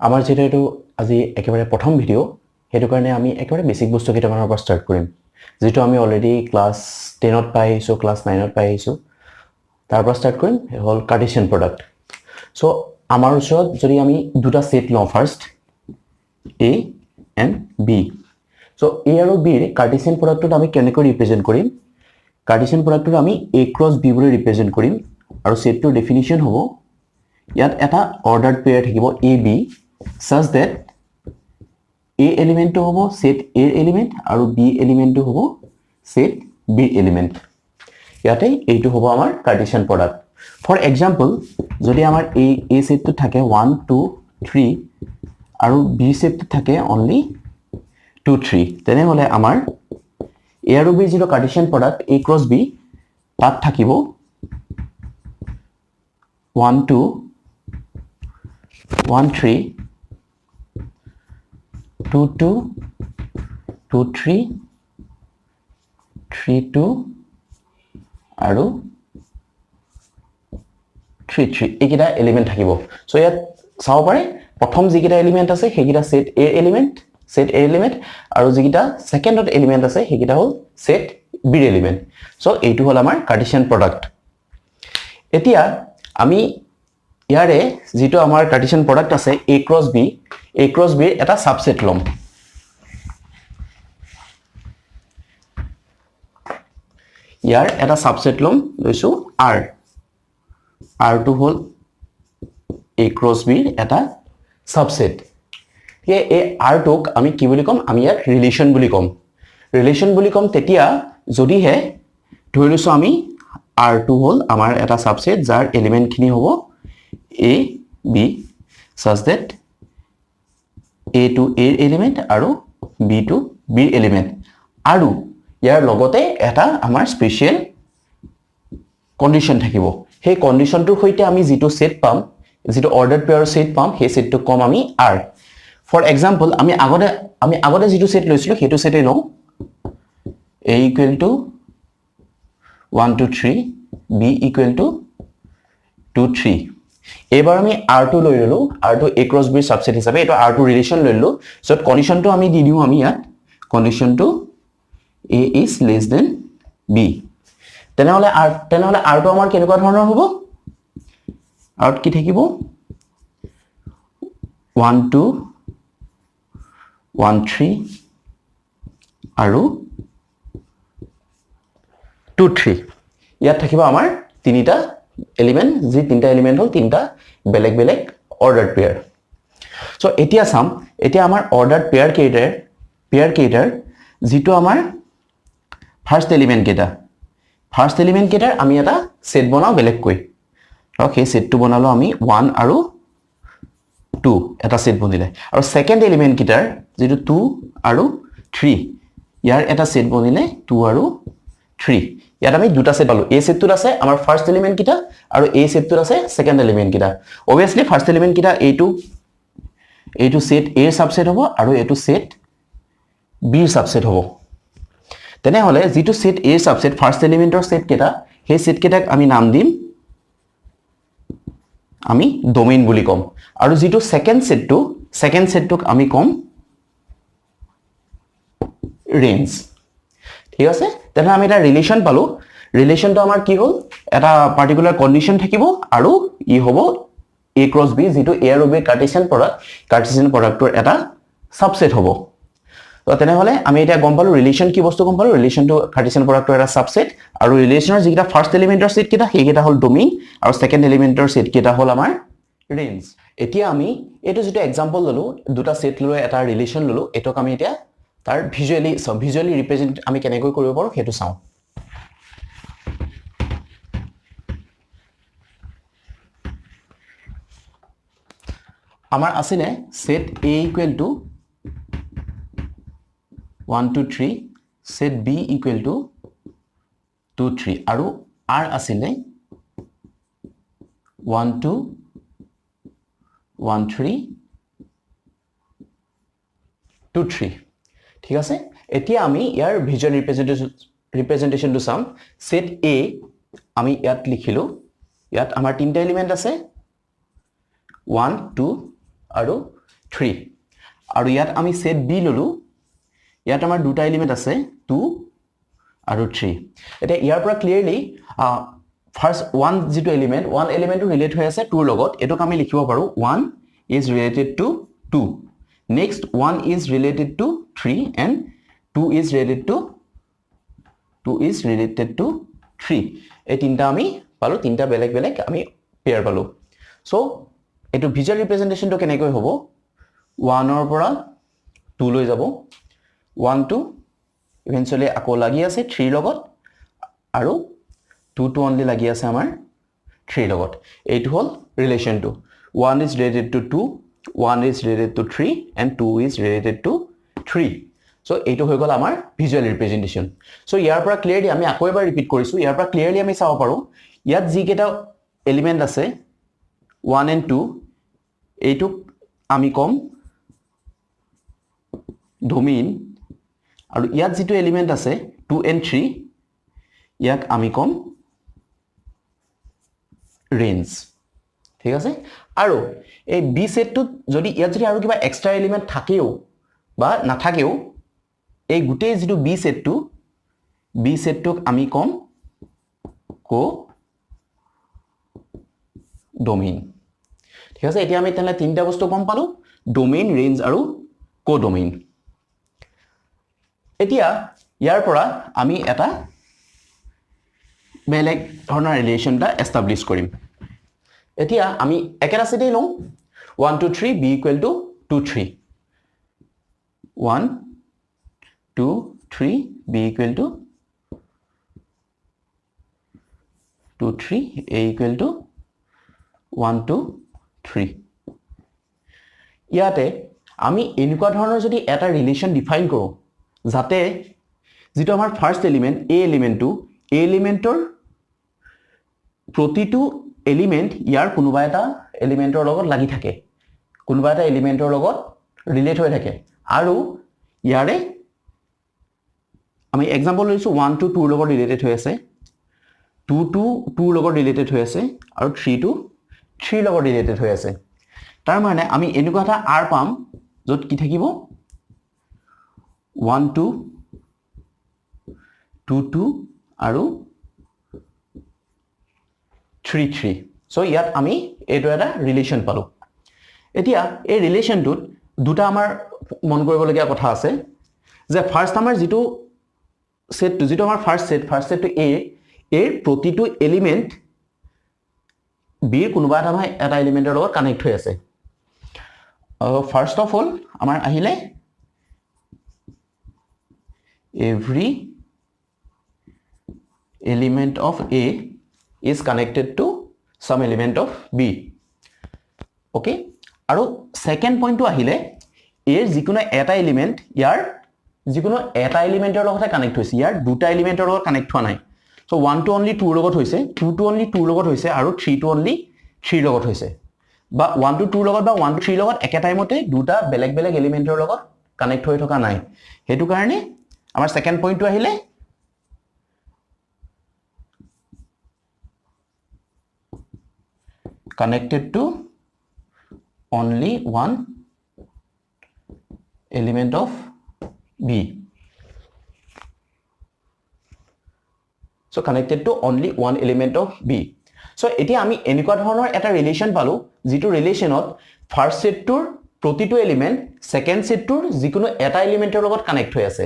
আমাৰ যেটা এটো আজি একেবাৰে প্ৰথম ভিডিও হেতু কাৰণে আমি একেবাৰে বেসিক বস্তু কেইটামানৰ পৰা ষ্টাৰ্ট কৰিম যেটো আমি অলৰেডি ক্লাস 10 ত পাই আহিছো ক্লাস 9 ত পাই আহিছো তাৰ পৰা ষ্টাৰ্ট কৰিম হল কাৰ্টেছিয়ান প্ৰডাক্ট সো আমাৰ ওচৰত যদি আমি দুটা সেট লওঁ first A and B so A আৰু B ৰ কাৰ্টেছিয়ান প্ৰডাক্টটো আমি কেনেকৈ ৰিপ্ৰেজেন্ট কৰিম কাৰ্টেছিয়ান প্ৰডাক্টটো আমি A cross B বুলি ৰিপ্ৰেজেন্ট কৰিম আৰু সেটটোৰ ডেফিনিশন হ'ব ইয়াত এটা অৰ্ডাৰড পেয়াৰ থাকিব AB such that A element to hobo set A element aru B element to hobo set B element yate eitu hobo amar Cartesian product for example jodi amar A set to thake 1 2 3 aru B set to thake only 2 3 tene hole amar A aru B zero Cartesian product A cross B tat thakibo 1 2 1 3 2 2 2 3 3 2 আৰু 3 3 এইকেইটা element থাকিব so ইয়াত চাও পাৰে প্ৰথম যিকেইটা element আছে সেইকেইটা সেট A এলিমেন্ট আৰু যিকেইটা সেকেন্ডত এলিমেন্ট আছে সেইকেইটা হল সেট B এলিমেন্ট সো এইটো হল আমাৰ কাৰ্টেছিয়ান প্ৰডাক্ট এতিয়া আমি ইয়াৰে যেটো আমাৰ কাৰ্টেছিয়ান প্ৰডাক্ট আছে A cross B এটা সাবসেট লম ইয়াৰ এটা সাবসেট লম লৈছো R টো হল A cross B এটা সাবসেট এই R টোক আমি কি বুলি কম আমি ইয়াক ৰিলেশন বুলি কম তেতিয়া যদি হে ধৰি লৈছো আমি R টো হল আমাৰ এটা সাবসেট যাৰ এলিমেন্ট খিনি হ'ব A B such that A to A element আৰু B to B element আৰু ইয়াৰ লগতে এটা আমাৰ স্পেশাল কন্ডিশন থাকিব সেই কন্ডিশনটোৰ হৈতে আমি যেটো সেট পাম যেটো অৰ্ডাৰড পেয়াৰ সেট পাম সেই সেটটো কম আমি R ফৰ এক্সাম্পল আমি আগতে যেটো সেট লৈছিলো হেতু সেটে লওঁ A equal to 1 2 3 B equal to 2 3 এবাৰ আমি R2 লৈ ললো R2 A cross B subset হিচাপে এটো R2 ৰিলেশন লৈ ললো সো কন্ডিশনটো আমি দি দিও আমি ইয়াত কন্ডিশনটো A is less than B তেনেহলে R2 আমাৰ কেনেকুৱা ধৰণৰ হ'ব আউট কি থাকিব 1 2 1 3 আৰু 2 3 ইয়াত থাকিব আমাৰ তিনিটা এলিমেন্ট যি তিনটা এলিমেন্ট হল তিনটা বেলেগ অৰ্ডাৰড পেয়াৰ সো এতিয়া সাম এতিয়া আমাৰ অৰ্ডাৰড পেয়াৰ কেইটাৰ যেটো আমাৰ ফাৰ্স্ট এলিমেন্ট কেইটাৰ আমি এটা সেট বনাও বেলেগ কৈ আৰু সেই সেটটো বনালো আমি 1 আৰু 2 এটা সেট বনিলে আৰু সেকেন্ড এলিমেন্ট কেইটাৰ যেটো 2 আৰু 3 ইয়াৰ এটা সেট বনিলে 2 আৰু 3 ইয়াত আমি দুটা সেট পালো A সেটটোত আছে আমাৰ ফাৰ্স্ট এলিমেন্ট কিটা আৰু A সেটটোত আছে সেকেন্ড এলিমেন্ট কিটা obviously ফাৰ্স্ট এলিমেন্ট কিটা এইটো সেট A ৰ সাবসেট হ'ব আৰু এইটো সেট B ৰ সাবসেট হ'ব তেনে হলে যেটো সেট A ৰ সাবসেট ফাৰ্স্ট এলিমেন্টৰ সেট কেটা সেই সেট কেটাক আমি নাম দিম আমি ডোমেইন বুলি কম আৰু যেটো সেকেন্ড সেটটোক আমি কম ৰেঞ্জ ঠিক আছে তেনে আমি এটা ৰিলেশন পালো ৰিলেশনটো আমাৰ কি হল এটা পাৰ্টিকুলাৰ কন্ডিশন থাকিব আৰু ই হ'ব A cross B যেটো A আৰু B কাৰ্টেছিয়ান প্ৰডাক্টৰ এটা সাবসেট হ'ব তো তেনে হলে আমি এটা গম পালো ৰিলেশন কি বস্তু গম পালো ৰিলেশনটো কাৰ্টেছিয়ান প্ৰডাক্টৰ এটা সাবসেট আৰু ৰিলেশনৰ যিটা ফাৰ্স্ট এলিমেন্টৰ সেট কিটা সেইকেটা হল ডোমেইন আৰু সেকেন্ড এলিমেন্টৰ সেট কিটা হল আমাৰ ৰেঞ্জ এতিয়া আমি এটো যেটো এক্সাম্পল ললো দুটা সেট লৈ এটা ৰিলেশন ললো এটোক আমি এতিয়া তাৰ ভিজুৱেলি ৰিপ্ৰেজেন্ট আমি কেনেকৈ কৰিব পাৰো হেতু চাও আমাৰ আছিলে set A equal to 1 2 3 set B equal to 2 3 আৰু R আছিলে 1 2 1 3 2 3 ঠিক আছে এতিয়া আমি ইয়াৰ ভিজুৱেল ৰিপ্ৰেজেন্টেশনটো চাম সেট A আমি ইয়াত লিখিলো ইয়াত আমাৰ তিনটা এলিমেন্ট আছে 1 2 আৰু 3 আৰু ইয়াত আমি সেট বি ললো ইয়াত আমাৰ দুটা এলিমেন্ট আছে 2 আৰু 3 এটা ইয়াৰ পৰা ক্লিয়াৰলি ফাৰ্স্ট ওয়ান যেটো এলিমেন্ট ওয়ান এলিমেন্টটো ৰিলেট হৈ আছে 2 ৰ লগত এটোক আমি লিখিব পাৰো 1 is related to 2 next 1 is related to 3 and 2 is related to 3 এই তিনটা আমি পালো তিনটা বেলেগ বেলেগ আমি পেয়াৰ পালো সো এটো ভিজুয়াল ৰিপ্ৰেজেন্টেশনটো কেনেকৈ হ'ব 1 ৰ পৰা 2 লৈ যাব 1 to eventually আকৌ লাগি আছে 3 লগত আৰু 2 to only লাগি আছে আমাৰ 3 লগত এইটো হল ৰিলেশনটো 1 is related to 2 1 is related to 3 and 2 is related to 3 so এইটো হৈ গল আমাৰ ভিজুয়াল ৰিপ্ৰেজেন্টেশন so ইয়াৰ পৰা ক্লিয়াৰলি আমি আকৌ এবাৰ ৰিপিট কৰিছো ইয়াৰ পৰা ক্লিয়াৰলি আমি চাব পাৰো ইয়াত যি কেটা এলিমেন্ট আছে 1 and 2 এইটো আমি কম ডোমেইন আৰু ইয়াত যেটো এলিমেন্ট আছে 2 and 3 ইয়াক আমি কম ৰেঞ্জ ঠিক আছে আৰু এই বি সেটটো যদি ইয়াত যদি আৰু কিবা এক্সট্ৰা এলিমেন্ট থাকেও বা নাথাকেও এই গুটেই যেটো বি সেটটোক আমি কম কো ডোমেইন ঠিক আছে এতিয়া আমি তেনে তিনটা বস্তু কম পালো ডোমেইন ৰেঞ্জ আৰু কো ডোমেইন এতিয়া ইয়াৰ পৰা আমি এটা বেলেগ ধৰণৰ ৰিলেশনটা এস্টাবলিশ কৰিম এতিয়া আমি একেটা সেটেই লওঁ 1 2 3 b equal to 2 3 1 2 3 b equal to 2 3 a equal to 1 2 3 ইয়াতে আমি এনেকুৱা ধৰণৰ যদি এটা ৰিলেশন ডিফাইন কৰো যাতে যেটো আমাৰ ফাৰ্স্ট এলিমেন্ট a এলিমেন্টৰ প্ৰতিটো এলিমেন্ট ইয়াৰ কোনোবা এটা এলিমেন্টৰ লগত লাগি থাকে কোনোবা এটা এলিমেন্টৰ লগত ৰিলেট হৈ থাকে আৰু ইয়াৰে আমি এক্সাম্পল লৈছো 1 to 2 লগত ৰিলেটেড হৈ আছে 2 to 2 লগত ৰিলেটেড হৈ আছে আৰু 3 to 3 লগত ৰিলেটেড হৈ আছে তাৰ মানে আমি এনেকুৱা এটা r পাম যত কি থাকিব 1 2 2 2 আৰু 3 3 সো ইয়াত আমি এটো এটা ৰিলেশন পালো এতিয়া এই ৰিলেশনটোত দুটা আমাৰ মন কৰিবলগীয়া কথা আছে যে ফাৰ্স্ট আমাৰ যেটো সেটটো যেটো আমাৰ ফাৰ্স্ট সেটটো a এৰ প্ৰতিটো এলিমেন্ট b এৰ কোনোবা এটা এলিমেন্টৰ লগত কানেক্ট হৈ আছে ফাৰ্স্ট অফ অল আমাৰ আহিলে every element of a is connected to some element of b okay আৰু সেকেন্ড পইন্টটো আহিলে এৰ যিকোনো এটা এলিমেন্ট ইয়াৰ যিকোনো এটা এলিমেন্টৰ লগত কানেক্ট হৈছে ইয়াৰ দুটা এলিমেন্টৰ লগত কানেক্ট হোৱা নাই সো 1 to only 2 লগত হৈছে 2 to only 2 লগত হৈছে আৰু 3 to only 3 লগত হৈছে বা 1 to 2 লগত বা 1 to 3 লগত একে টাইমতে দুটা বেলেগ বেলেগ এলিমেন্টৰ লগত কানেক্ট হৈ থকা নাই হেতু কাৰণে আমাৰ সেকেন্ড পইন্টটো আহিলে connected to only one element of b so connected to only one element of b so এতিয়া আমি এনেকুৱা ধৰণৰ এটা ৰিলেশন পালো যেটো ৰিলেশনত ফাৰ্স্ট সেটটোৰ প্ৰতিটো এলিমেন্ট সেকেন্ড সেটটোৰ যিকোনো এটা এলিমেন্টৰ লগত কানেক্ট হৈ আছে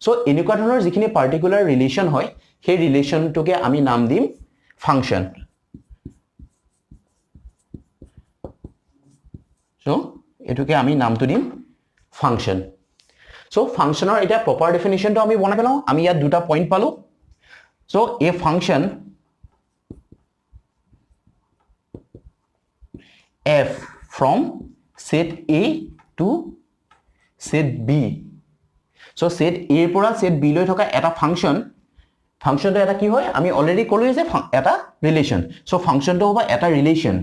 সো এনেকুৱা ধৰণৰ যিখিনি পাৰ্টিকুলাৰ ৰিলেশন হয় সেই ৰিলেশনটোকে আমি নাম দিম ফাংশন সো এটোকে আমি নামটো দিম ফাংশন সো ফাংশনৰ এটা প্ৰপাৰ ডেফিনিশনটো আমি বনাই পেলাও আমি ইয়াত দুটা পইণ্ট পালো so A function f from set a to set b so set a পৰা set b লৈ থকা এটা ফাংশনটো এটা কি হয় আমি অলৰেডি কলো যে এটা ৰিলেশন সো ফাংশনটো হ'ব এটা relation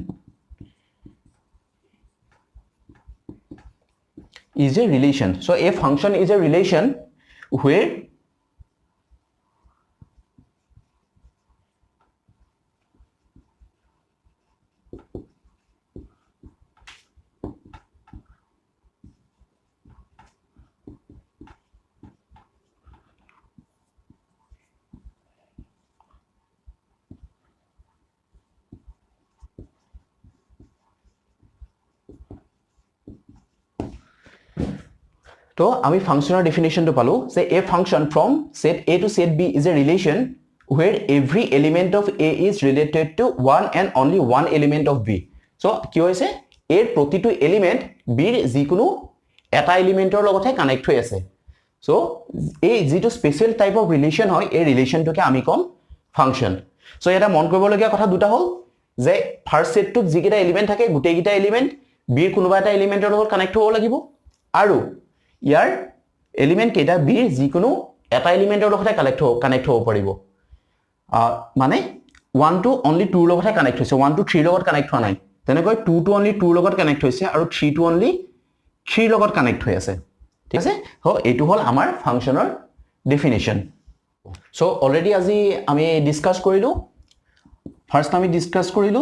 is a relation so a function is a relation where তো আমি ফাংশনৰ ডেফিনেশনটো পালো যে a function from set A to set B is a relation where every element of A is related to one and only one element of B. So কি হৈছে A ৰ প্ৰতিটো element B ৰ যিকোনো এটা এলিমেন্টৰ লগতে কানেক্ট হৈ আছে so এই যেটো স্পেশাল টাইপ অফ ৰিলেশন হয় এই ৰিলেশনটোকে আমি কম ফাংশন so এটা মন কৰিবলগীয়া কথা দুটা হ'ল যে ফাৰ্স্ট সেটটোত যিকেইটা এলিমেন্ট থাকে গোটেইকেইটা এলিমেন্ট B ৰ কোনোবা এটা এলিমেন্টৰ লগত কানেক্ট হ'ব লাগিব আৰু ইয়াৰ এলিমেন্ট কেইটা B ৰ যিকোনো এটা এলিমেন্টৰ লগতে কানেক্ট হ'ব পাৰিব মানে 1 to only 2 লগতে কানেক্ট হৈছে 1 to 3 লগত কানেক্ট হোৱা নাই তেনেকৈ 2 to only 2 লগত কানেক্ট হৈছে আৰু 3 to only 3 লগত কানেক্ট হৈ আছে ঠিক আছে হো এটো হল আমাৰ ফাংশনৰ ডেফিনেশন সো অলৰেডি আজি আমি ডিসকাস কৰিলো ফাৰ্স্ট আমি ডিসকাস কৰিলো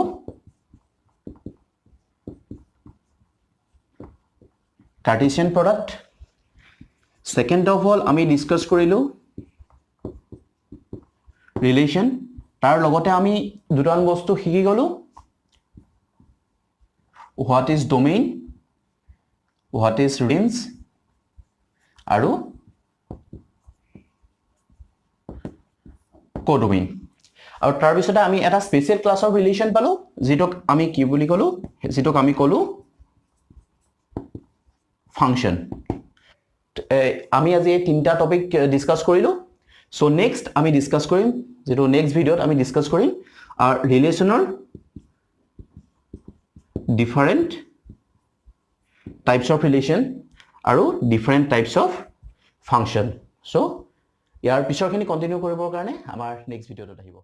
Cartesian product second of all আমি ডিসকাস কৰিলো ৰিলেশন তাৰ লগতে আমি দুটান বস্তু শিকি গলো what is domain what is range আৰু কোডোমেইন আৰু তাৰ পিছতে আমি এটা স্পেশাল ক্লাছ অফ ৰিলেশন পালো যেটোক আমি কি বুলি কলো যেটোক আমি কলো ফাংশন আমি আজি এই তিনটা টপিক ডিসকাস কৰিলো সো নেক্সট আমি ডিসকাস কৰিম যেটো নেক্সট ভিডিওত আমি ডিসকাস কৰিম ৰিলেশনৰ different types of relation আৰু different types of function so ইয়াৰ পিছৰখিনি কন্টিনিউ কৰিবৰ কাৰণে আমাৰ নেক্সট ভিডিওত আহিব